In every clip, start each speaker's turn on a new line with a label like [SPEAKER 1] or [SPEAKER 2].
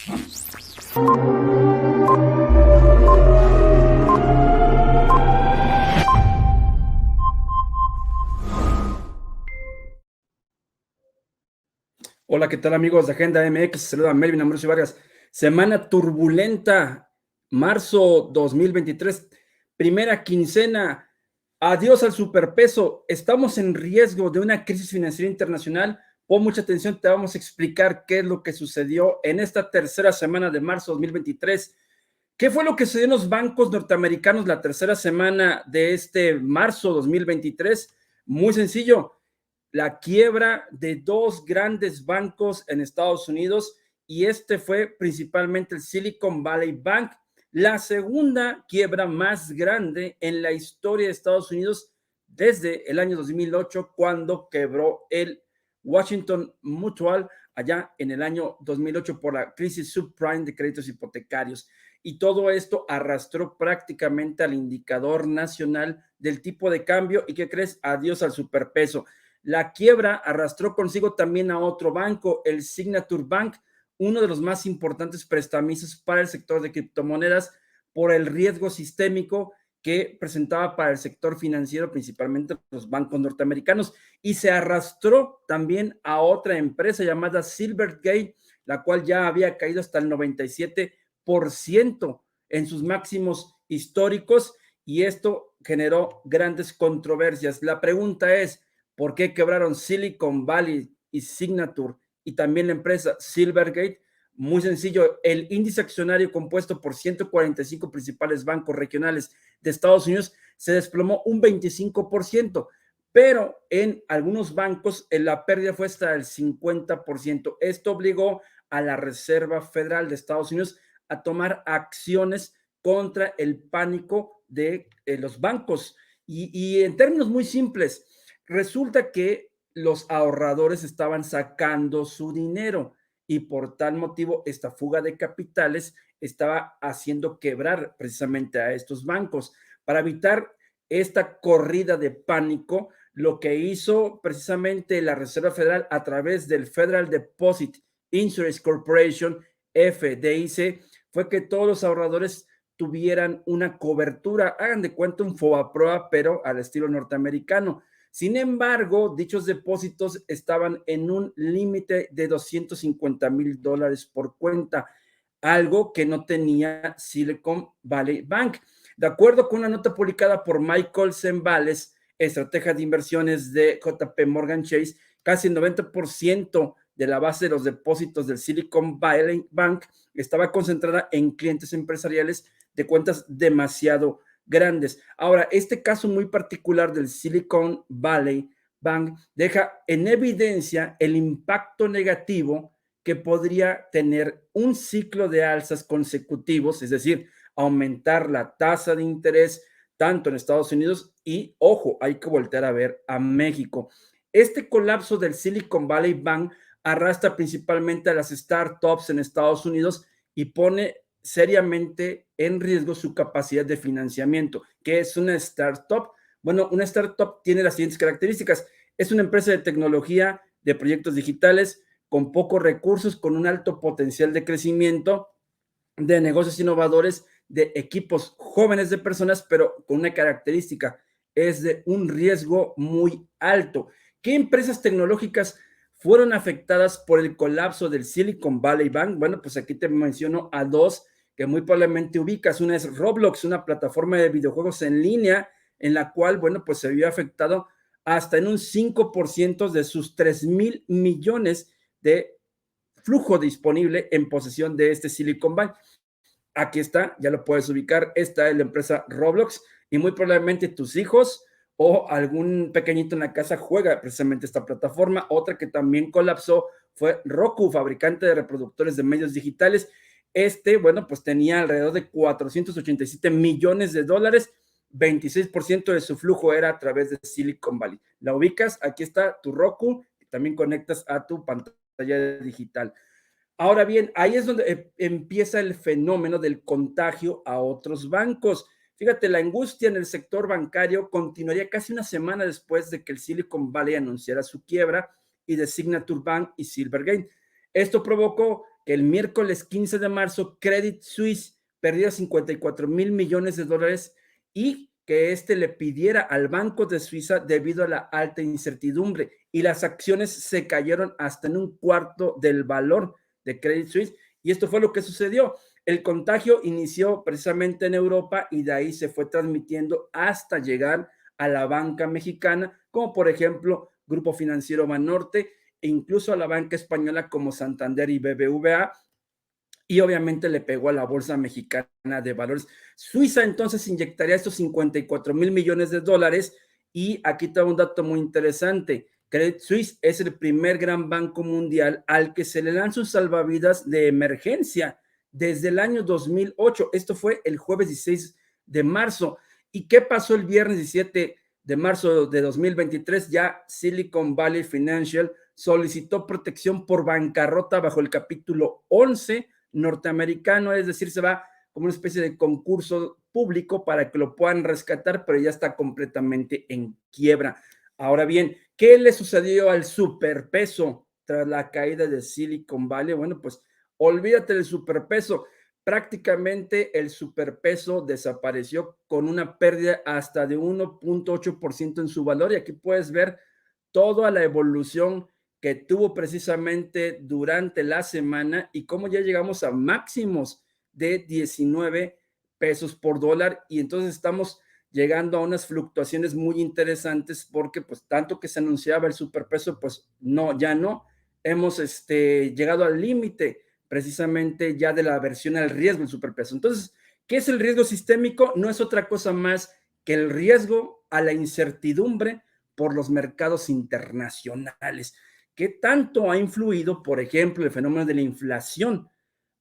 [SPEAKER 1] Hola, ¿qué tal amigos de Agenda MX? Saluda a Melvin Ambrosio Vargas. Semana turbulenta, marzo 2023, primera quincena. Adiós al superpeso. Estamos en riesgo de una crisis financiera internacional. Pon mucha atención, te vamos a explicar qué es lo que sucedió en esta tercera semana de marzo 2023. ¿Qué fue lo que sucedió en los bancos norteamericanos la tercera semana de este marzo 2023? Muy sencillo, la quiebra de dos grandes bancos en Estados Unidos, y este fue principalmente el Silicon Valley Bank, la segunda quiebra más grande en la historia de Estados Unidos desde el año 2008, cuando quebró el Washington Mutual allá en el año 2008 por la crisis subprime de créditos hipotecarios. Y todo esto arrastró prácticamente al indicador nacional del tipo de cambio. ¿Y qué crees? Adiós al superpeso. La quiebra arrastró consigo también a otro banco, el Signature Bank, uno de los más importantes prestamistas para el sector de criptomonedas, por el riesgo sistémico que presentaba para el sector financiero, principalmente los bancos norteamericanos. Y se arrastró también a otra empresa llamada Silvergate, la cual ya había caído hasta el 97% en sus máximos históricos, y esto generó grandes controversias. La pregunta es, ¿por qué quebraron Silicon Valley y Signature y también la empresa Silvergate? Muy sencillo, el índice accionario compuesto por 145 principales bancos regionales de Estados Unidos se desplomó un 25%, pero en algunos bancos la pérdida fue hasta el 50%. Esto obligó a la Reserva Federal de Estados Unidos a tomar acciones contra el pánico de los bancos. Y en términos muy simples, resulta que los ahorradores estaban sacando su dinero, y por tal motivo esta fuga de capitales estaba haciendo quebrar precisamente a estos bancos. Para evitar esta corrida de pánico, lo que hizo precisamente la Reserva Federal a través del Federal Deposit Insurance Corporation, FDIC, fue que todos los ahorradores tuvieran una cobertura, hagan de cuenta un FOBAPROA, pero al estilo norteamericano. Sin embargo, dichos depósitos estaban en un límite de $250,000 por cuenta, algo que no tenía Silicon Valley Bank. De acuerdo con una nota publicada por Michael Zembales, estratega de inversiones de JP Morgan Chase, casi el 90% de la base de los depósitos del Silicon Valley Bank estaba concentrada en clientes empresariales de cuentas demasiado grandes. Ahora, este caso muy particular del Silicon Valley Bank deja en evidencia el impacto negativo que podría tener un ciclo de alzas consecutivos, es decir, aumentar la tasa de interés tanto en Estados Unidos y, ojo, hay que voltear a ver a México. Este colapso del Silicon Valley Bank arrastra principalmente a las startups en Estados Unidos y pone seriamente en riesgo su capacidad de financiamiento. ¿Qué es una startup? Bueno, una startup tiene las siguientes características. Es una empresa de tecnología, de proyectos digitales, con pocos recursos, con un alto potencial de crecimiento, de negocios innovadores, de equipos jóvenes de personas, pero con una característica, es de un riesgo muy alto. ¿Qué empresas tecnológicas fueron afectadas por el colapso del Silicon Valley Bank? Bueno, pues aquí te menciono a dos que muy probablemente ubicas. Una es Roblox, una plataforma de videojuegos en línea en la cual, bueno, pues se vio afectado hasta en un 5% de sus 3,000,000,000 de flujo disponible en posesión de este Silicon Valley. Aquí está, ya lo puedes ubicar. Esta es la empresa Roblox, y muy probablemente tus hijos o algún pequeñito en la casa juega precisamente esta plataforma. Otra que también colapsó fue Roku, fabricante de reproductores de medios digitales. Bueno, pues tenía alrededor de $487,000,000. 26% de su flujo era a través de Silicon Valley. La ubicas, aquí está tu Roku, también conectas a tu pantalla digital. Ahora bien, ahí es donde empieza el fenómeno del contagio a otros bancos. Fíjate, la angustia en el sector bancario continuaría casi una semana después de que el Silicon Valley anunciara su quiebra, y de Signature Bank y Silvergate. Esto provocó que el miércoles 15 de marzo Credit Suisse perdió 54 mil millones de dólares y que este le pidiera al Banco de Suiza debido a la alta incertidumbre, y las acciones se cayeron hasta en un cuarto del valor de Credit Suisse, y esto fue lo que sucedió. El contagio inició precisamente en Europa y de ahí se fue transmitiendo hasta llegar a la banca mexicana, como por ejemplo Grupo Financiero Banorte, e incluso a la banca española como Santander y BBVA, y obviamente le pegó a la Bolsa Mexicana de Valores. Suiza entonces inyectaría estos 54 mil millones de dólares, y aquí está un dato muy interesante. Credit Suisse es el primer gran banco mundial al que se le lanza un salvavidas de emergencia desde el año 2008. Esto fue el jueves 16 de marzo. ¿Y qué pasó el viernes 17 de marzo de 2023? Ya Silicon Valley Financial solicitó protección por bancarrota bajo el capítulo 11 norteamericano, es decir, se va como una especie de concurso público para que lo puedan rescatar, pero ya está completamente en quiebra. Ahora bien, ¿qué le sucedió al superpeso tras la caída de Silicon Valley? Bueno, pues olvídate del superpeso. Prácticamente el superpeso desapareció con una pérdida hasta de 1.8% en su valor, y aquí puedes ver toda la evolución que tuvo precisamente durante la semana y cómo ya llegamos a máximos de 19 pesos por dólar, y entonces estamos llegando a unas fluctuaciones muy interesantes porque pues tanto que se anunciaba el superpeso, pues no, ya no, hemos llegado al límite precisamente ya de la aversión al riesgo del superpeso. Entonces, ¿qué es el riesgo sistémico? No es otra cosa más que el riesgo a la incertidumbre por los mercados internacionales. ¿Qué tanto ha influido, por ejemplo, el fenómeno de la inflación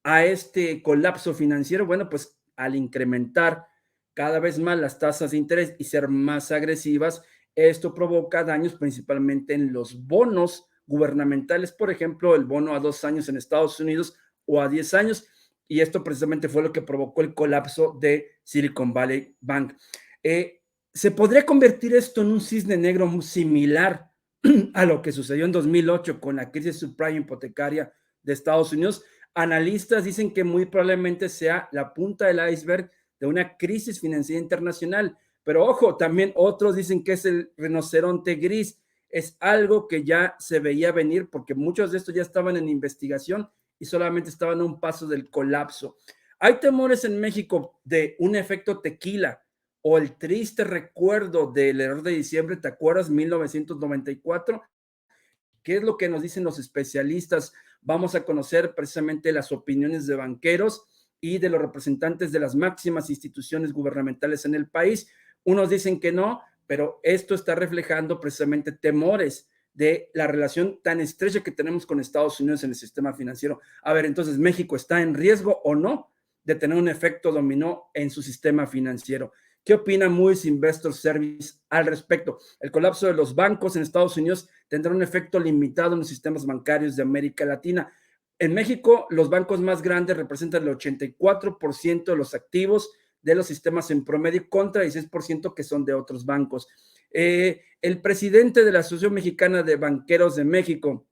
[SPEAKER 1] a este colapso financiero? Bueno, pues al incrementar cada vez más las tasas de interés y ser más agresivas, esto provoca daños principalmente en los bonos gubernamentales, por ejemplo, el bono a 2 años en Estados Unidos o a 10 años, y esto precisamente fue lo que provocó el colapso de Silicon Valley Bank. ¿Se podría convertir esto en un cisne negro muy similar a lo que sucedió en 2008 con la crisis subprime hipotecaria de Estados Unidos? Analistas dicen que muy probablemente sea la punta del iceberg de una crisis financiera internacional, pero ojo, también otros dicen que es el rinoceronte gris. Es algo que ya se veía venir porque muchos de estos ya estaban en investigación y solamente estaban a un paso del colapso. Hay temores en México de un efecto tequila o el triste recuerdo del error de diciembre, ¿te acuerdas? 1994. ¿Qué es lo que nos dicen los especialistas? Vamos a conocer precisamente las opiniones de banqueros y de los representantes de las máximas instituciones gubernamentales en el país. Unos dicen que no, pero esto está reflejando precisamente temores de la relación tan estrecha que tenemos con Estados Unidos en el sistema financiero. A ver, entonces, ¿México está en riesgo o no de tener un efecto dominó en su sistema financiero? ¿Qué opina Moody's Investor Service al respecto? El colapso de los bancos en Estados Unidos tendrá un efecto limitado en los sistemas bancarios de América Latina. En México, los bancos más grandes representan el 84% de los activos de los sistemas en promedio contra el 16% que son de otros bancos. El presidente de la Asociación Mexicana de Banqueros de México,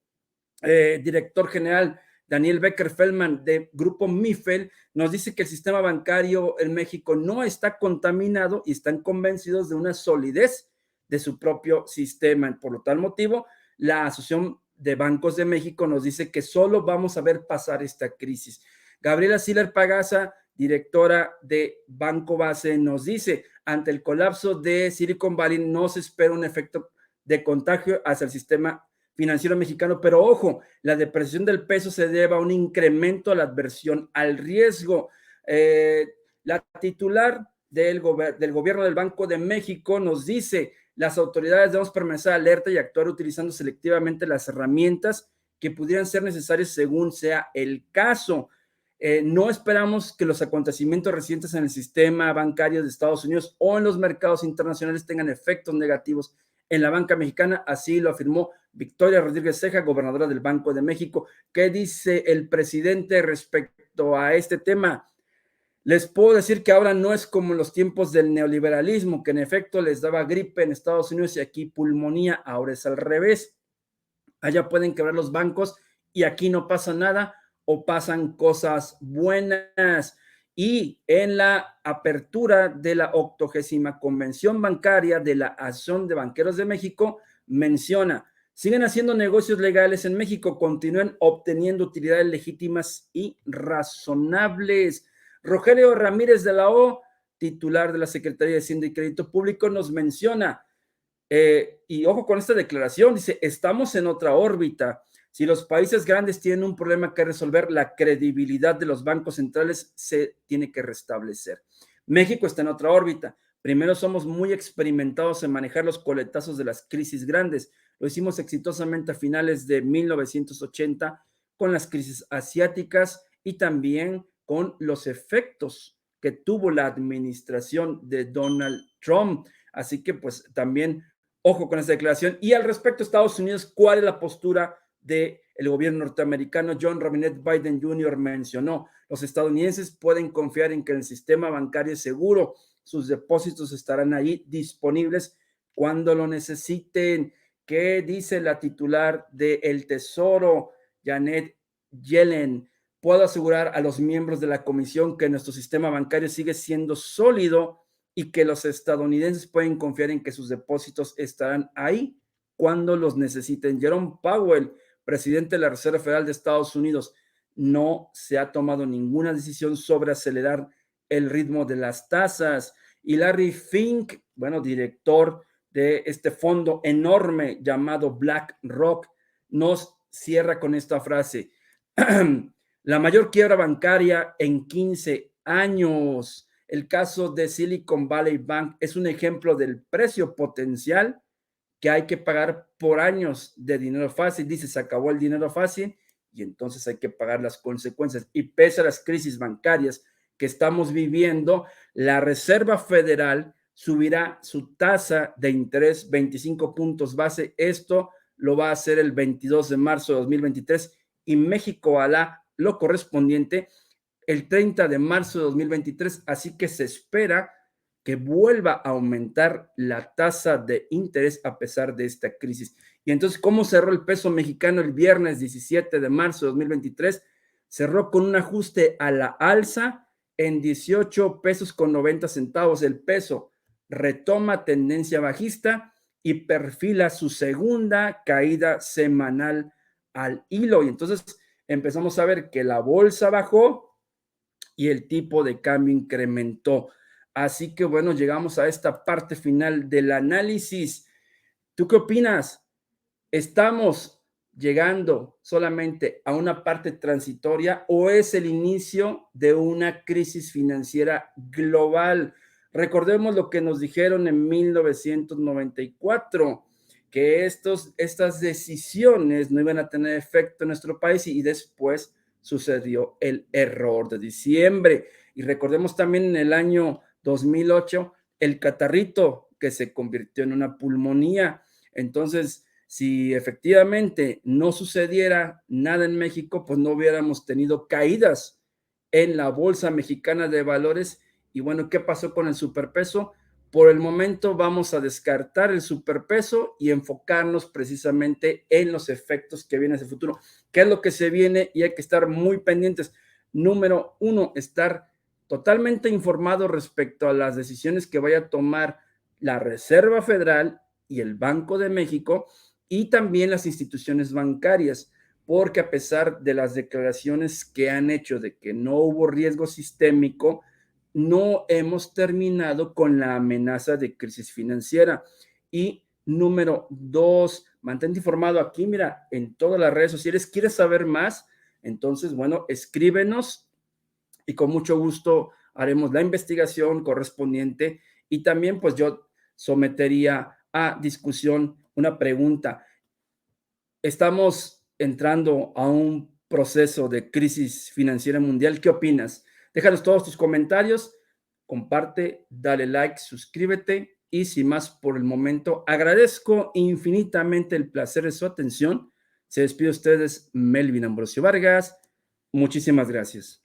[SPEAKER 1] director general Daniel Becker Feldman de Grupo MIFEL, nos dice que el sistema bancario en México no está contaminado y están convencidos de una solidez de su propio sistema. Por lo tal motivo, la Asociación de Bancos de México nos dice que solo vamos a ver pasar esta crisis. Gabriela Siller Pagasa, directora de Banco Base, nos dice, ante el colapso de Silicon Valley no se espera un efecto de contagio hacia el sistema financiero mexicano, pero ojo, la depreciación del peso se debe a un incremento a la adversión al riesgo. La titular del gobierno del Banco de México nos dice, las autoridades debemos permanecer alerta y actuar utilizando selectivamente las herramientas que pudieran ser necesarias según sea el caso. No esperamos que los acontecimientos recientes en el sistema bancario de Estados Unidos o en los mercados internacionales tengan efectos negativos en la banca mexicana, así lo afirmó Victoria Rodríguez Ceja, gobernadora del Banco de México. ¿Qué dice el presidente respecto a este tema? Les puedo decir que ahora no es como en los tiempos del neoliberalismo, que en efecto les daba gripe en Estados Unidos y aquí pulmonía, ahora es al revés. Allá pueden quebrar los bancos y aquí no pasa nada. o pasan cosas buenas. Y en la apertura de la 80ª Convención Bancaria de la Asociación de Banqueros de México, menciona: siguen haciendo negocios legales en México, continúen obteniendo utilidades legítimas y razonables. Rogelio Ramírez de la O, titular de la Secretaría de Hacienda y Crédito Público, nos menciona, y ojo con esta declaración, dice: estamos en otra órbita. Si los países grandes tienen un problema que resolver, la credibilidad de los bancos centrales se tiene que restablecer. México está en otra órbita. Primero, somos muy experimentados en manejar los coletazos de las crisis grandes. Lo hicimos exitosamente a finales de 1980 con las crisis asiáticas y también con los efectos que tuvo la administración de Donald Trump. Así que pues también ojo con esta declaración. Y al respecto, Estados Unidos, ¿cuál es la postura del gobierno norteamericano? John Robinette Biden Jr. mencionó: los estadounidenses pueden confiar en que el sistema bancario es seguro, sus depósitos estarán ahí disponibles cuando lo necesiten. ¿Qué dice la titular del Tesoro, Janet Yellen? Puedo asegurar a los miembros de la comisión que nuestro sistema bancario sigue siendo sólido y que los estadounidenses pueden confiar en que sus depósitos estarán ahí cuando los necesiten. Jerome Powell, presidente de la Reserva Federal de Estados Unidos: no se ha tomado ninguna decisión sobre acelerar el ritmo de las tasas. Y Larry Fink, bueno, director de este fondo enorme llamado BlackRock, nos cierra con esta frase: la mayor quiebra bancaria en 15 años. El caso de Silicon Valley Bank es un ejemplo del precio potencial que hay que pagar por años de dinero fácil. Dice: se acabó el dinero fácil y entonces hay que pagar las consecuencias. Y pese a las crisis bancarias que estamos viviendo, la Reserva Federal subirá su tasa de interés 25 puntos base. Esto lo va a hacer el 22 de marzo de 2023 y México hará lo correspondiente el 30 de marzo de 2023. Así que se espera que vuelva a aumentar la tasa de interés a pesar de esta crisis. Y entonces, ¿cómo cerró el peso mexicano el viernes 17 de marzo de 2023? Cerró con un ajuste a la alza en 18 pesos con 90 centavos. El peso retoma tendencia bajista y perfila su segunda caída semanal al hilo. Y entonces empezamos a ver que la bolsa bajó y el tipo de cambio incrementó. Así que bueno, llegamos a esta parte final del análisis. ¿Tú qué opinas? ¿Estamos llegando solamente a una parte transitoria o es el inicio de una crisis financiera global? Recordemos lo que nos dijeron en 1994, que estas decisiones no iban a tener efecto en nuestro país, y después sucedió el error de diciembre. Y recordemos también en el año 2008 el catarrito que se convirtió en una pulmonía. Entonces, si efectivamente no sucediera nada en México, pues no hubiéramos tenido caídas en la Bolsa Mexicana de Valores. Y bueno, ¿qué pasó con el superpeso? Por el momento vamos a descartar el superpeso y enfocarnos precisamente en los efectos que vienen hacia el futuro. ¿Qué es lo que se viene? Y hay que estar muy pendientes. Número uno, estar totalmente informado respecto a las decisiones que vaya a tomar la Reserva Federal y el Banco de México, y también las instituciones bancarias, porque a pesar de las declaraciones que han hecho de que no hubo riesgo sistémico, no hemos terminado con la amenaza de crisis financiera. Y número dos, mantente informado aquí, mira, en todas las redes sociales. ¿Quieres saber más? Entonces, bueno, escríbenos y con mucho gusto haremos la investigación correspondiente. Y también, pues yo sometería a discusión una pregunta. Estamos entrando a un proceso de crisis financiera mundial. ¿Qué opinas? Déjanos todos tus comentarios, comparte, dale like, suscríbete y sin más por el momento, agradezco infinitamente el placer de su atención. Se despide de ustedes Melvin Ambrosio Vargas. Muchísimas gracias.